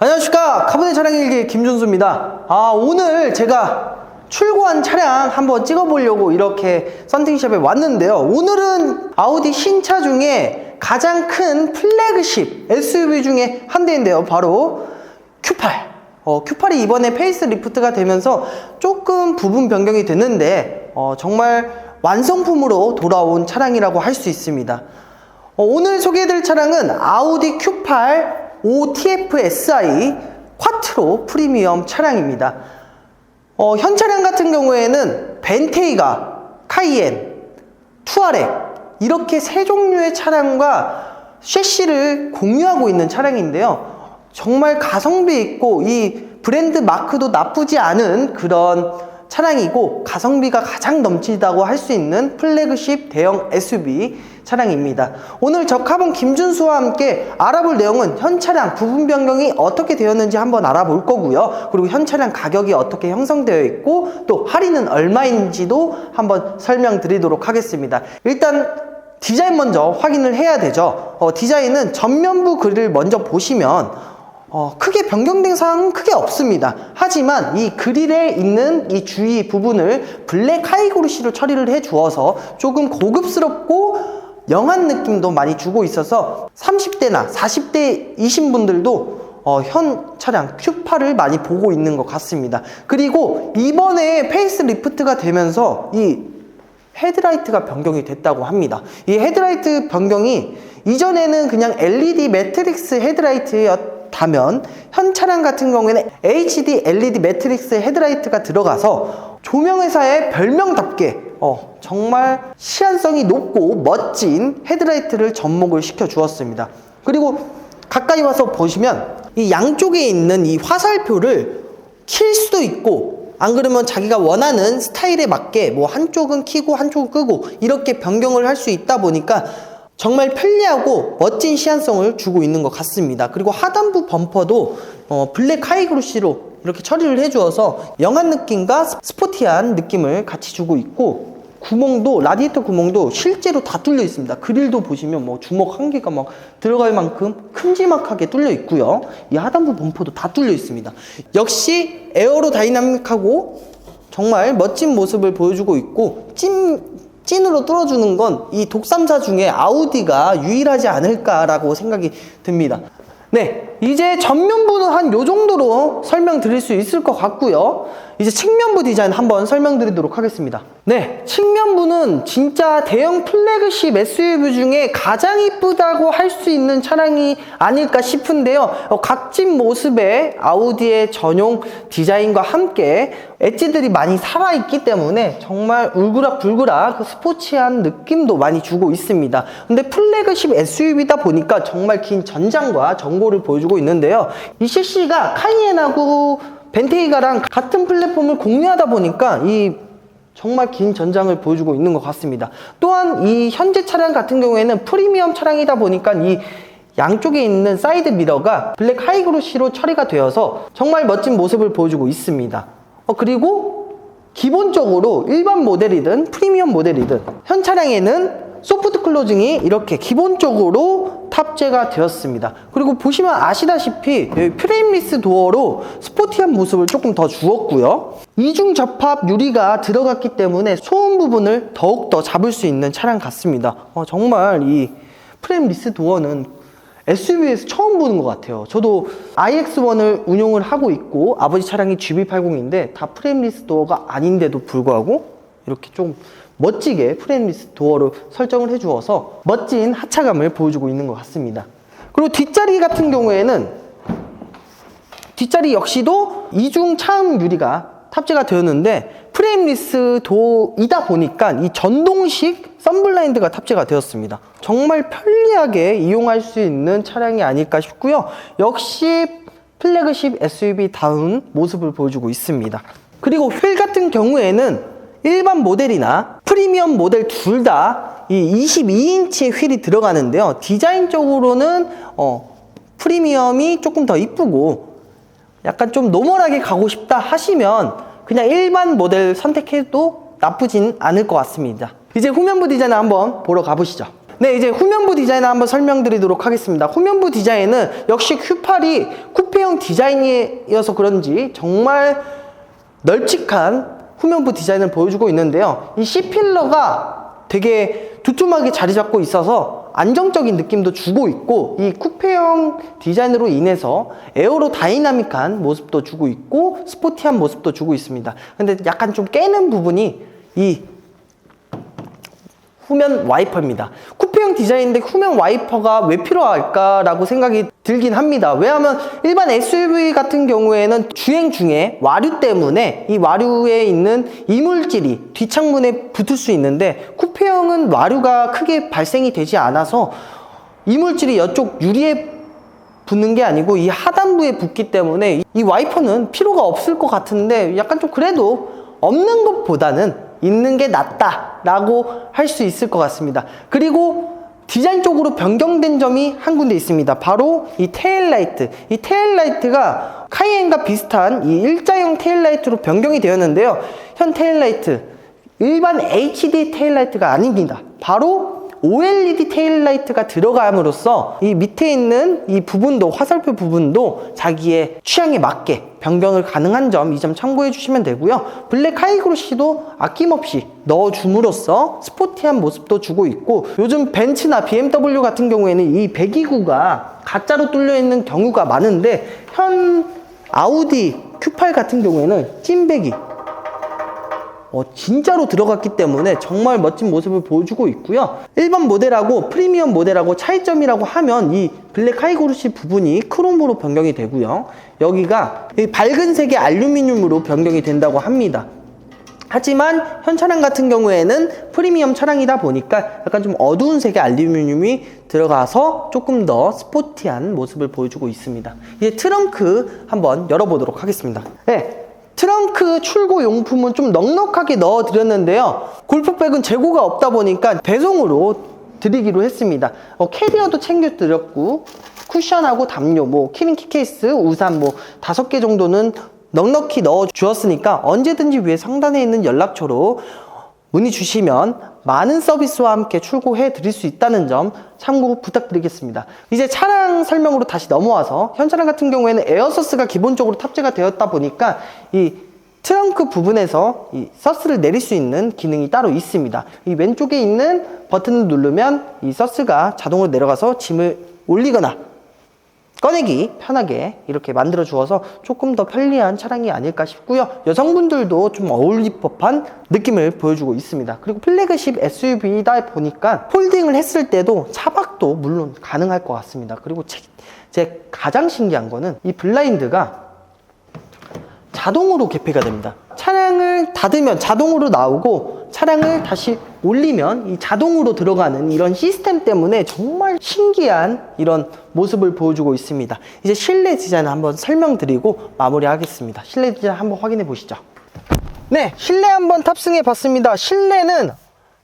안녕하십니까, 카본의 차량일기 김준수입니다. 오늘 제가 출고한 차량 한번 찍어보려고 이렇게 썬팅샵에 왔는데요. 오늘은 아우디 신차 중에 가장 큰 플래그십 SUV 중에 한 대인데요. 바로 Q8. Q8이 이번에 페이스리프트가 되면서 조금 부분 변경이 됐는데 정말 완성품으로 돌아온 차량이라고 할 수 있습니다. 오늘 소개해드릴 차량은 아우디 Q8 5TFSI 쿼트로 프리미엄 차량입니다. 현 차량 같은 경우에는 벤테이가, 카이엔, 투아렉 이렇게 세 종류의 차량과 셰시를 공유하고 있는 차량인데요. 정말 가성비 있고 이 브랜드 마크도 나쁘지 않은 그런 차량이고 가성비가 가장 넘치다고 할 수 있는 플래그십 대형 SUV 차량입니다. 오늘 저 카본 김준수와 함께 알아볼 내용은 현 차량 부분 변경이 어떻게 되었는지 한번 알아볼 거고요. 그리고 현 차량 가격이 어떻게 형성되어 있고 또 할인은 얼마인지도 한번 설명드리도록 하겠습니다. 일단 디자인 먼저 확인을 해야 되죠. 디자인은 전면부 그릴을 먼저 보시면 크게 변경된 사항은 크게 없습니다. 하지만 이 그릴에 있는 이 주위 부분을 블랙 하이그로시로 처리를 해 주어서 조금 고급스럽고 영한 느낌도 많이 주고 있어서 30대나 40대이신 분들도 현 차량 Q8을 많이 보고 있는 것 같습니다. 그리고 이번에 페이스리프트가 되면서 이 헤드라이트가 변경이 됐다고 합니다. 이 헤드라이트 변경이 이전에는 그냥 LED 매트릭스 헤드라이트였다면 현 차량 같은 경우에는 HD LED 매트릭스 헤드라이트가 들어가서 조명회사의 별명답게 정말 시안성이 높고 멋진 헤드라이트를 접목을 시켜 주었습니다. 그리고 가까이 와서 보시면 이 양쪽에 있는 이 화살표를 킬 수도 있고 안 그러면 자기가 원하는 스타일에 맞게 뭐 한쪽은 켜고 한쪽은 끄고 이렇게 변경을 할 수 있다 보니까 정말 편리하고 멋진 시안성을 주고 있는 것 같습니다. 그리고 하단부 범퍼도 블랙 하이그로시로 이렇게 처리를 해주어서 영한 느낌과 스포티한 느낌을 같이 주고 있고 구멍도 라디에이터 구멍도 실제로 다 뚫려 있습니다. 그릴도 보시면 뭐 주먹 한 개가 막 들어갈 만큼 큼지막하게 뚫려 있고요. 이 하단부 범퍼도 다 뚫려 있습니다. 역시 에어로 다이나믹하고 정말 멋진 모습을 보여주고 있고 찐으로 뚫어주는 건 이 독삼사 중에 아우디가 유일하지 않을까라고 생각이 듭니다. 네, 이제 전면부는 한 요 정도로 설명드릴 수 있을 것 같고요. 이제 측면부 디자인 한번 설명드리도록 하겠습니다. 네, 측면부는 진짜 대형 플래그십 SUV 중에 가장 이쁘다고 할 수 있는 차량이 아닐까 싶은데요. 각진 모습의 아우디의 전용 디자인과 함께 엣지들이 많이 살아있기 때문에 정말 울그락불그락 그 스포츠한 느낌도 많이 주고 있습니다. 근데 플래그십 SUV다 보니까 정말 긴 전장과 전고를 보여주고 있는데요. 이 CC가 카이엔하고 벤테이가랑 같은 플랫폼을 공유하다 보니까 이 정말 긴 전장을 보여주고 있는 것 같습니다. 또한 이 현재 차량 같은 경우에는 프리미엄 차량이다 보니까 이 양쪽에 있는 사이드 미러가 블랙 하이그로시로 처리가 되어서 정말 멋진 모습을 보여주고 있습니다. 그리고 기본적으로 일반 모델이든 프리미엄 모델이든 현 차량에는 소프트 클로징이 이렇게 기본적으로 탑재가 되었습니다. 그리고 보시면 아시다시피 여기 프레임리스 도어로 스포티한 모습을 조금 더 주었고요. 이중 접합 유리가 들어갔기 때문에 소음 부분을 더욱더 잡을 수 있는 차량 같습니다. 정말 이 프레임리스 도어는 SUV에서 처음 보는 것 같아요. 저도 iX1을 운용을 하고 있고 아버지 차량이 GB80인데 다 프레임리스 도어가 아닌데도 불구하고 이렇게 좀 멋지게 프레임리스 도어로 설정을 해주어서 멋진 하차감을 보여주고 있는 것 같습니다. 그리고 뒷자리 같은 경우에는 뒷자리 역시도 이중 차음 유리가 탑재가 되었는데 프레임리스 도어이다 보니까 이 전동식 썬블라인드가 탑재가 되었습니다. 정말 편리하게 이용할 수 있는 차량이 아닐까 싶고요. 역시 플래그십 SUV다운 모습을 보여주고 있습니다. 그리고 휠 같은 경우에는 일반 모델이나 프리미엄 모델 둘 다 이 22인치의 휠이 들어가는데요. 디자인적으로는 프리미엄이 조금 더 이쁘고 약간 좀 노멀하게 가고 싶다 하시면 그냥 일반 모델 선택해도 나쁘진 않을 것 같습니다. 이제 후면부 디자인 한번 보러 가보시죠. 네, 이제 후면부 디자인을 한번 설명드리도록 하겠습니다. 후면부 디자인은 역시 Q8이 쿠페형 디자인이어서 그런지 정말 널찍한 후면부 디자인을 보여주고 있는데요. 이 C필러가 되게 두툼하게 자리 잡고 있어서 안정적인 느낌도 주고 있고, 이 쿠페형 디자인으로 인해서 에어로 다이나믹한 모습도 주고 있고 스포티한 모습도 주고 있습니다. 근데 약간 좀 깨는 부분이 이 후면 와이퍼입니다. 쿠페형 디자인인데 후면 와이퍼가 왜 필요할까라고 생각이 들긴 합니다. 왜냐하면 일반 SUV 같은 경우에는 주행 중에 와류 때문에 이 와류에 있는 이물질이 뒷창문에 붙을 수 있는데, 쿠페형은 와류가 크게 발생이 되지 않아서 이물질이 이쪽 유리에 붙는 게 아니고 이 하단부에 붙기 때문에 이 와이퍼는 필요가 없을 것 같은데, 약간 좀 그래도 없는 것보다는 있는 게 낫다라고 할 수 있을 것 같습니다. 그리고 디자인 쪽으로 변경된 점이 한 군데 있습니다. 바로 이 테일라이트. 이 테일라이트가 카이엔과 비슷한 이 일자형 테일라이트로 변경이 되었는데요. 현 테일라이트, 일반 HD 테일라이트가 아닙니다. 바로 OLED 테일라이트가 들어감으로써 이 밑에 있는 이 부분도, 화살표 부분도 자기의 취향에 맞게 변경을 가능한 점, 이 점 참고해 주시면 되고요. 블랙 하이그로시도 아낌없이 넣어줌으로써 스포티한 모습도 주고 있고, 요즘 벤츠나 BMW 같은 경우에는 이 배기구가 가짜로 뚫려 있는 경우가 많은데, 현 아우디 Q8 같은 경우에는 찐배기 진짜로 들어갔기 때문에 정말 멋진 모습을 보여주고 있고요. 일반 모델하고 프리미엄 모델하고 차이점이라고 하면 이 블랙 하이그로시 부분이 크롬으로 변경이 되고요. 여기가 밝은 색의 알루미늄으로 변경이 된다고 합니다. 하지만 현 차량 같은 경우에는 프리미엄 차량이다 보니까 약간 좀 어두운 색의 알루미늄이 들어가서 조금 더 스포티한 모습을 보여주고 있습니다. 이제 트렁크 한번 열어보도록 하겠습니다. 네. 트렁크 출고 용품은 좀 넉넉하게 넣어 드렸는데요. 골프백은 재고가 없다 보니까 배송으로 드리기로 했습니다. 캐리어도 챙겨 드렸고, 쿠션하고 담요, 키링 키케이스, 우산 5개 정도는 넉넉히 넣어 주었으니까 언제든지 위에 상단에 있는 연락처로 문의 주시면 많은 서비스와 함께 출고해 드릴 수 있다는 점 참고 부탁드리겠습니다. 이제 차량 설명으로 다시 넘어와서, 현 차량 같은 경우에는 에어서스가 기본적으로 탑재가 되었다 보니까 이 트렁크 부분에서 이 서스를 내릴 수 있는 기능이 따로 있습니다. 이 왼쪽에 있는 버튼을 누르면 이 서스가 자동으로 내려가서 짐을 올리거나 꺼내기 편하게 이렇게 만들어 주어서 조금 더 편리한 차량이 아닐까 싶고요. 여성분들도 좀 어울릴 법한 느낌을 보여주고 있습니다. 그리고 플래그십 SUV다 보니까 폴딩을 했을 때도 차박도 물론 가능할 것 같습니다. 그리고 제 가장 신기한 거는 이 블라인드가 자동으로 개폐가 됩니다. 차량을 닫으면 자동으로 나오고, 차량을 다시 올리면 이 자동으로 들어가는 이런 시스템 때문에 정말 신기한 이런 모습을 보여주고 있습니다. 이제 실내 디자인을 한번 설명드리고 마무리하겠습니다. 실내 디자인 한번 확인해 보시죠. 네, 실내 한번 탑승해 봤습니다. 실내는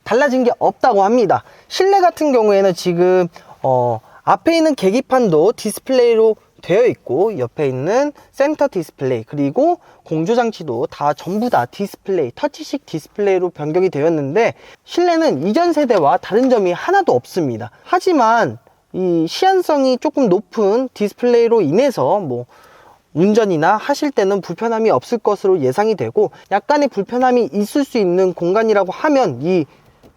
달라진 게 없다고 합니다. 실내 같은 경우에는 지금 앞에 있는 계기판도 디스플레이로 되어 있고, 옆에 있는 센터 디스플레이, 그리고 공조장치도 다 전부 다 디스플레이, 터치식 디스플레이로 변경이 되었는데, 실내는 이전 세대와 다른 점이 하나도 없습니다. 하지만 이 시안성이 조금 높은 디스플레이로 인해서 운전이나 하실 때는 불편함이 없을 것으로 예상이 되고, 약간의 불편함이 있을 수 있는 공간이라고 하면 이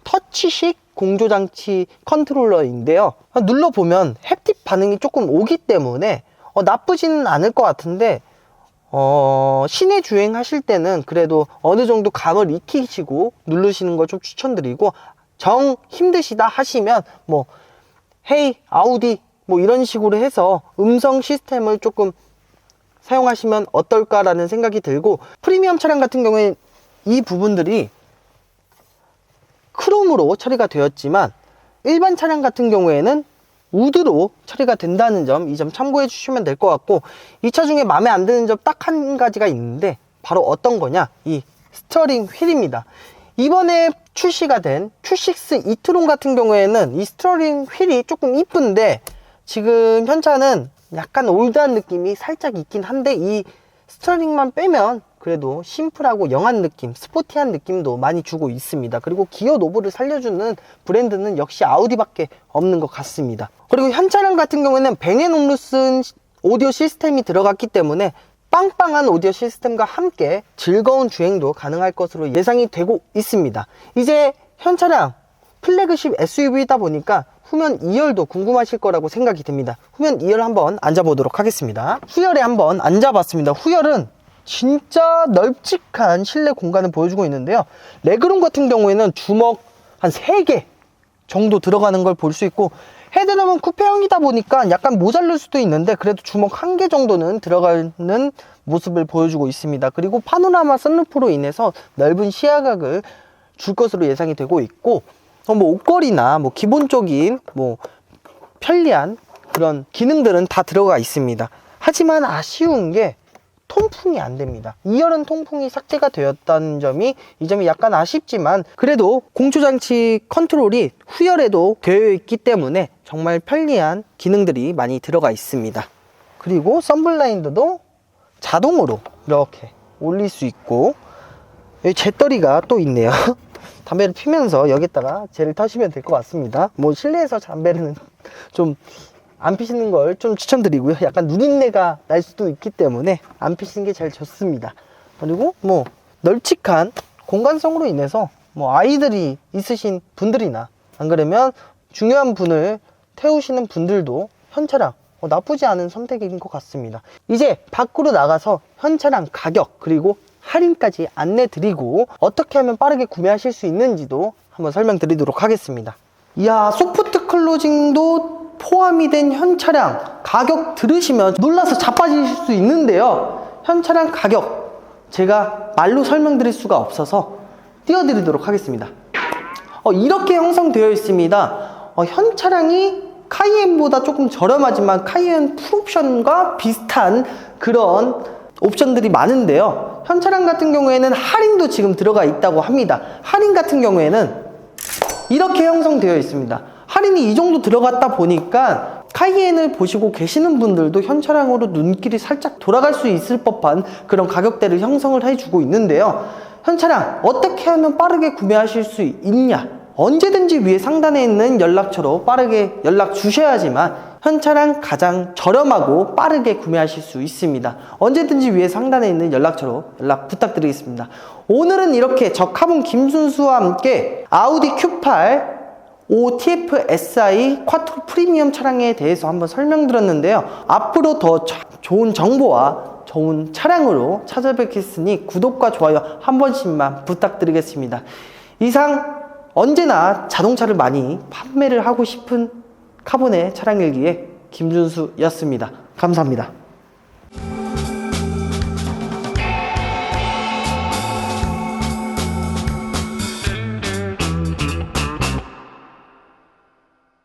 터치식 공조장치 컨트롤러인데요. 눌러보면 햅틱 반응이 조금 오기 때문에 나쁘지는 않을 것 같은데, 시내 주행하실 때는 그래도 어느 정도 감을 익히시고 누르시는 걸 좀 추천드리고, 정 힘드시다 하시면 헤이 아우디 이런 식으로 해서 음성 시스템을 조금 사용하시면 어떨까라는 생각이 들고, 프리미엄 차량 같은 경우에 이 부분들이 크롬으로 처리가 되었지만 일반 차량 같은 경우에는 우드로 처리가 된다는 점, 이 점 참고해 주시면 될 것 같고, 이 차 중에 마음에 안 드는 점 딱 한 가지가 있는데, 바로 어떤 거냐, 이 스티어링 휠입니다. 이번에 출시가 된 Q6 이트론 같은 경우에는 이 스티어링 휠이 조금 이쁜데, 지금 현 차는 약간 올드한 느낌이 살짝 있긴 한데, 이 스티어링만 빼면 그래도 심플하고 영한 느낌, 스포티한 느낌도 많이 주고 있습니다. 그리고 기어 노브를 살려주는 브랜드는 역시 아우디밖에 없는 것 같습니다. 그리고 현 차량 같은 경우에는 뱅앤올루슨 오디오 시스템이 들어갔기 때문에 빵빵한 오디오 시스템과 함께 즐거운 주행도 가능할 것으로 예상이 되고 있습니다. 이제 현 차량 플래그십 SUV이다 보니까 후면 2열도 궁금하실 거라고 생각이 듭니다. 후면 2열 한번 앉아보도록 하겠습니다. 후열에 한번 앉아봤습니다. 후열은 진짜 널찍한 실내 공간을 보여주고 있는데요. 레그룸 같은 경우에는 주먹 한 3개 정도 들어가는 걸 볼 수 있고, 헤드룸은 쿠페형이다 보니까 약간 모자랄 수도 있는데 그래도 주먹 1개 정도는 들어가는 모습을 보여주고 있습니다. 그리고 파노라마 선루프로 인해서 넓은 시야각을 줄 것으로 예상이 되고 있고, 옷걸이나 기본적인 편리한 그런 기능들은 다 들어가 있습니다. 하지만 아쉬운 게 통풍이 안 됩니다. 2열은 통풍이 삭제가 되었다는 점이, 이 점이 약간 아쉽지만 그래도 공조장치 컨트롤이 후열에도 되어 있기 때문에 정말 편리한 기능들이 많이 들어가 있습니다. 그리고 썬블라인드도 자동으로 이렇게 올릴 수 있고, 여기 잿더리가 또 있네요. 담배를 피면서 여기다가 젤을 터시면 될 것 같습니다. 실내에서 담배는 좀 안 피시는 걸 좀 추천드리고요. 약간 누린내가 날 수도 있기 때문에 안 피시는 게 제일 좋습니다. 그리고 널찍한 공간성으로 인해서 아이들이 있으신 분들이나 안 그러면 중요한 분을 태우시는 분들도 현 차량 나쁘지 않은 선택인 것 같습니다. 이제 밖으로 나가서 현 차량 가격 그리고 할인까지 안내 드리고 어떻게 하면 빠르게 구매하실 수 있는지도 한번 설명드리도록 하겠습니다. 이야, 소프트 클로징도 포함이 된 현 차량 가격 들으시면 놀라서 자빠지실 수 있는데요. 현 차량 가격 제가 말로 설명드릴 수가 없어서 띄워드리도록 하겠습니다. 이렇게 형성되어 있습니다. 현 차량이 카이엔보다 조금 저렴하지만 카이엔 풀옵션과 비슷한 그런 옵션들이 많은데요. 현 차량 같은 경우에는 할인도 지금 들어가 있다고 합니다. 할인 같은 경우에는 이렇게 형성되어 있습니다. 할인이 이 정도 들어갔다 보니까 카이엔을 보시고 계시는 분들도 현 차량으로 눈길이 살짝 돌아갈 수 있을 법한 그런 가격대를 형성을 해주고 있는데요. 현 차량 어떻게 하면 빠르게 구매하실 수 있냐? 언제든지 위에 상단에 있는 연락처로 빠르게 연락 주셔야지만 현 차량 가장 저렴하고 빠르게 구매하실 수 있습니다. 언제든지 위에 상단에 있는 연락처로 연락 부탁드리겠습니다. 오늘은 이렇게 저 카본 김순수와 함께 아우디 Q8 OTF-SI 쿼트로 프리미엄 차량에 대해서 한번 설명드렸는데요. 앞으로 더 좋은 정보와 좋은 차량으로 찾아뵙겠으니 구독과 좋아요 한 번씩만 부탁드리겠습니다. 이상 언제나 자동차를 많이 판매를 하고 싶은 카본의 차량일기의 김준수였습니다. 감사합니다.